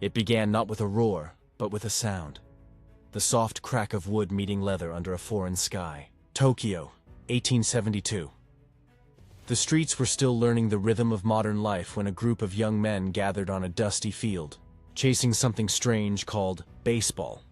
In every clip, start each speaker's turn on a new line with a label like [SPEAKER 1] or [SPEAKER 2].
[SPEAKER 1] It began not with a roar, but with a sound. The soft crack of wood meeting leather under a foreign sky. Tokyo, 1872. The streets were still learning the rhythm of modern life when a group of young men gathered on a dusty field, chasing something strange called baseball.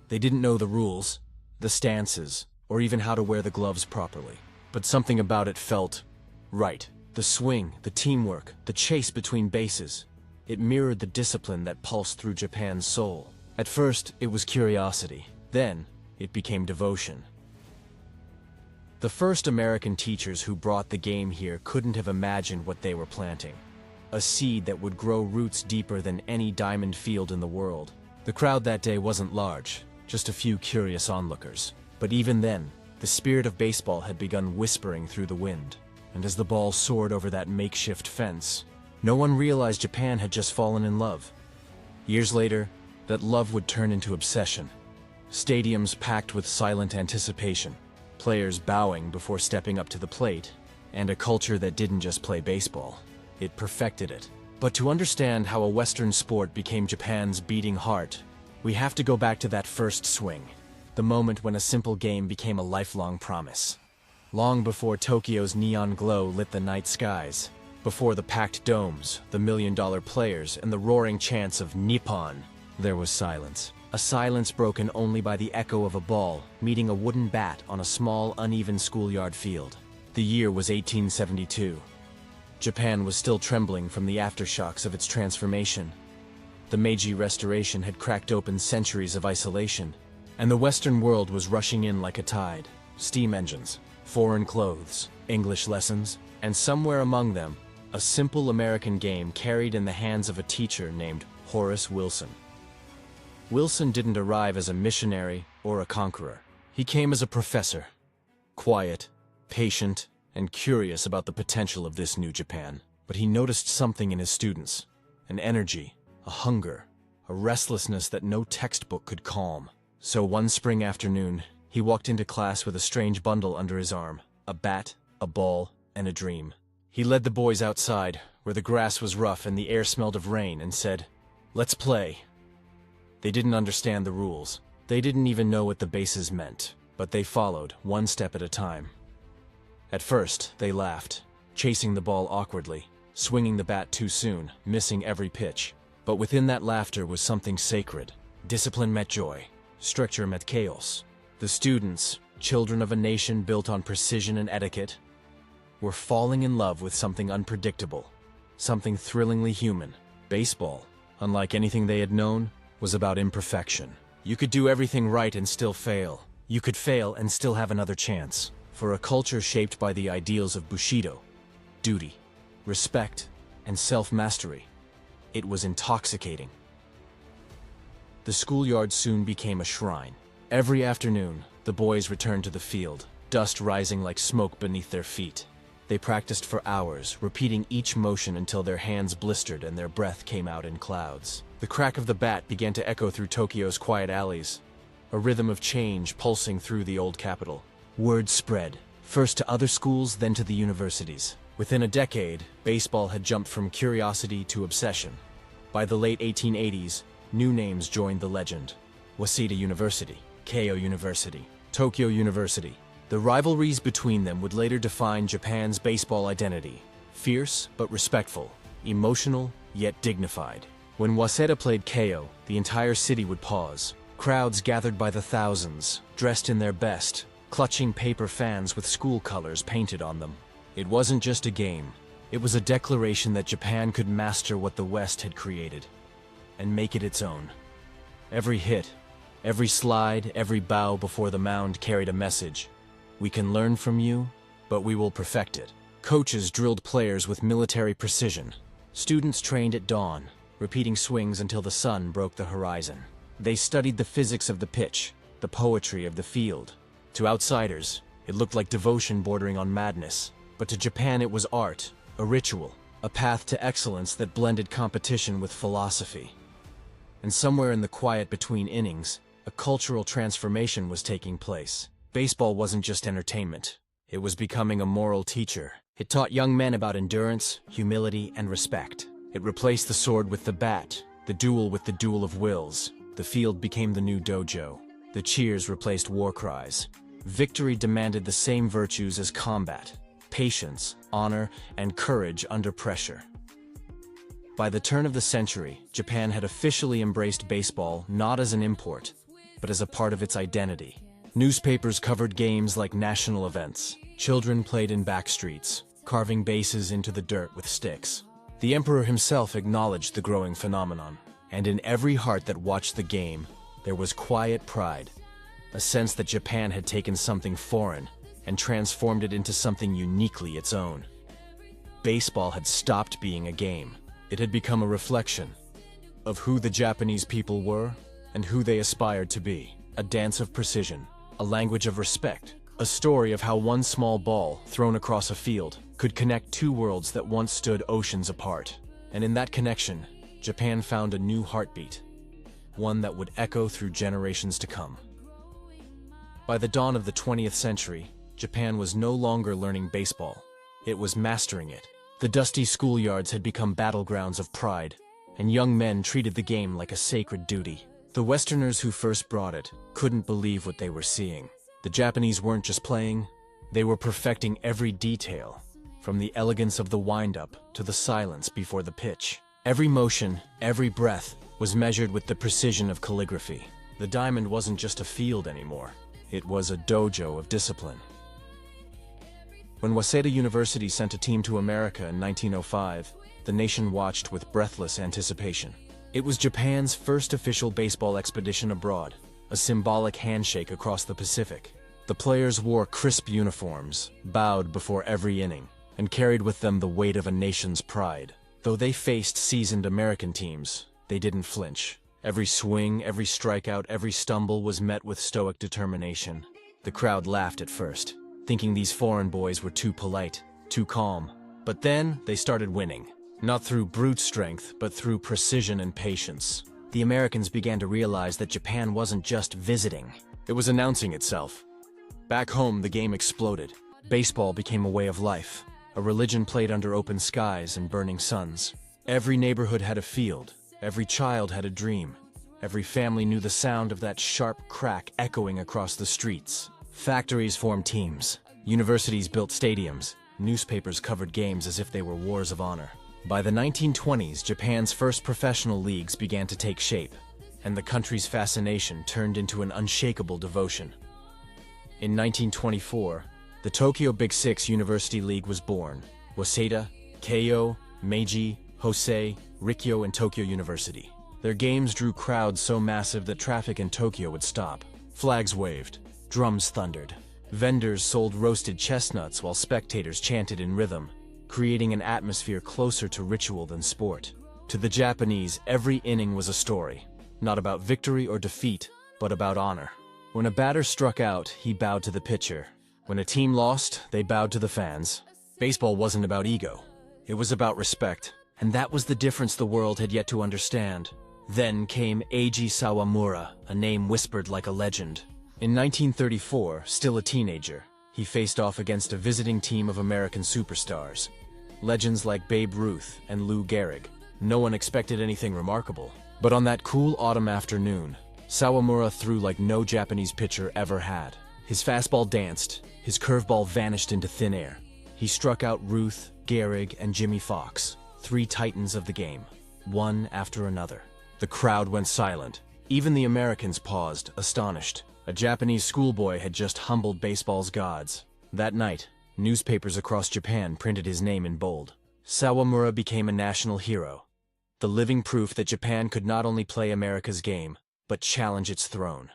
[SPEAKER 1] They didn't know the rules, the stances, or even how to wear the gloves properly. But something about it felt right. The swing, the teamwork, the chase between bases. It mirrored the discipline that pulsed through Japan's soul. At first, it was curiosity. Then, it became devotion. The first American teachers who brought the game here couldn't have imagined what they were planting. A seed that would grow roots deeper than any diamond field in the world. The crowd that day wasn't large, just a few curious onlookers. But even then, the spirit of baseball had begun whispering through the wind. And as the ball soared over that makeshift fence, no one realized Japan had just fallen in love. Years later, that love would turn into obsession. Stadiums packed with silent anticipation, players bowing before stepping up to the plate, and a culture that didn't just play baseball. It perfected it. But to understand how a Western sport became Japan's beating heart, we have to go back to that first swing, the moment when a simple game became a lifelong promise. Long before Tokyo's neon glow lit the night skies, before the packed domes, the million-dollar players, and the roaring chants of Nippon, there was silence. A silence broken only by the echo of a ball meeting a wooden bat on a small, uneven schoolyard field. The year was 1872. Japan was still trembling from the aftershocks of its transformation. The Meiji Restoration had cracked open centuries of isolation, and the Western world was rushing in like a tide. Steam engines, foreign clothes, English lessons, and somewhere among them, a simple American game carried in the hands of a teacher named Horace Wilson. Wilson didn't arrive as a missionary or a conqueror. He came as a professor, quiet, patient, and curious about the potential of this new Japan. But he noticed something in his students, an energy, a hunger, a restlessness that no textbook could calm. So one spring afternoon, he walked into class with a strange bundle under his arm, a bat, a ball, and a dream. He led the boys outside, where the grass was rough and the air smelled of rain, and said, "Let's play." They didn't understand the rules. They didn't even know what the bases meant, but they followed, one step at a time. At first, they laughed, chasing the ball awkwardly, swinging the bat too soon, missing every pitch. But within that laughter was something sacred. Discipline met joy. Structure met chaos. The students, children of a nation built on precision and etiquette, were falling in love with something unpredictable, something thrillingly human. Baseball, unlike anything they had known, was about imperfection. You could do everything right and still fail. You could fail and still have another chance. For a culture shaped by the ideals of Bushido, duty, respect, and self-mastery, it was intoxicating. The schoolyard soon became a shrine. Every afternoon, the boys returned to the field, dust rising like smoke beneath their feet. They practiced for hours, repeating each motion until their hands blistered and their breath came out in clouds. The crack of the bat began to echo through Tokyo's quiet alleys, a rhythm of change pulsing through the old capital. Word spread, first to other schools, then to the universities. Within a decade, baseball had jumped from curiosity to obsession. By the late 1880s, new names joined the legend. Waseda University, Keio University, Tokyo University. The rivalries between them would later define Japan's baseball identity. Fierce but respectful, emotional yet dignified. When Waseda played Keio, the entire city would pause. Crowds gathered by the thousands, dressed in their best, clutching paper fans with school colors painted on them. It wasn't just a game. It was a declaration that Japan could master what the West had created and make it its own. Every hit, every slide, every bow before the mound carried a message. We can learn from you, but we will perfect it. Coaches drilled players with military precision. Students trained at dawn, repeating swings until the sun broke the horizon. They studied the physics of the pitch, the poetry of the field. To outsiders, it looked like devotion bordering on madness. But to Japan it was art, a ritual, a path to excellence that blended competition with philosophy. And somewhere in the quiet between innings, a cultural transformation was taking place. Baseball wasn't just entertainment. It was becoming a moral teacher. It taught young men about endurance, humility, and respect. It replaced the sword with the bat, The duel with the duel of wills. The field became the new dojo. The cheers replaced war cries. Victory demanded the same virtues as combat: patience, honor, and courage under pressure. By the turn of the century, Japan had officially embraced baseball not as an import, but as a part of its identity. Newspapers covered games like national events. Children played in back streets, carving bases into the dirt with sticks. The emperor himself acknowledged the growing phenomenon, and in every heart that watched the game, there was quiet pride, a sense that Japan had taken something foreign and transformed it into something uniquely its own. Baseball had stopped being a game. It had become a reflection of who the Japanese people were and who they aspired to be. A dance of precision, a language of respect, a story of how one small ball thrown across a field could connect two worlds that once stood oceans apart. And in that connection, Japan found a new heartbeat, one that would echo through generations to come. By the dawn of the 20th century, Japan was no longer learning baseball. It was mastering it. The dusty schoolyards had become battlegrounds of pride, and young men treated the game like a sacred duty. The Westerners who first brought it couldn't believe what they were seeing. The Japanese weren't just playing, they were perfecting every detail, from the elegance of the wind-up to the silence before the pitch. Every motion, every breath, was measured with the precision of calligraphy. The diamond wasn't just a field anymore. It was a dojo of discipline. When Waseda University sent a team to America in 1905, the nation watched with breathless anticipation. It was Japan's first official baseball expedition abroad, a symbolic handshake across the Pacific. The players wore crisp uniforms, bowed before every inning, and carried with them the weight of a nation's pride. Though they faced seasoned American teams, they didn't flinch. Every swing, every strikeout, every stumble was met with stoic determination. The crowd laughed at first, thinking these foreign boys were too polite, too calm. But then they started winning. Not through brute strength, but through precision and patience. The Americans began to realize that Japan wasn't just visiting. It was announcing itself. Back home, the game exploded. Baseball became a way of life, a religion played under open skies and burning suns. Every neighborhood had a field. Every child had a dream. Every family knew the sound of that sharp crack echoing across the streets. Factories formed teams. Universities built stadiums. Newspapers covered games as if they were wars of honor. By the 1920s, Japan's first professional leagues began to take shape, and the country's fascination turned into an unshakable devotion. In 1924, the Tokyo Big Six University League was born: Waseda, Keio, Meiji, Hosei, Rikyo, and Tokyo University. Their games drew crowds so massive that traffic in Tokyo would stop. Flags waved, drums thundered. Vendors sold roasted chestnuts while spectators chanted in rhythm, creating an atmosphere closer to ritual than sport. To the Japanese, every inning was a story, not about victory or defeat, but about honor. When a batter struck out, he bowed to the pitcher. When a team lost, they bowed to the fans. Baseball wasn't about ego. It was about respect, and that was the difference the world had yet to understand. Then came Eiji Sawamura, a name whispered like a legend. In 1934, still a teenager, he faced off against a visiting team of American superstars. Legends like Babe Ruth and Lou Gehrig. No one expected anything remarkable. But on that cool autumn afternoon, Sawamura threw like no Japanese pitcher ever had. His fastball danced, his curveball vanished into thin air. He struck out Ruth, Gehrig, and Jimmy Fox, three titans of the game, one after another. The crowd went silent. Even the Americans paused, astonished. A Japanese schoolboy had just humbled baseball's gods. That night, newspapers across Japan printed his name in bold. Sawamura became a national hero, the living proof that Japan could not only play America's game, but challenge its throne.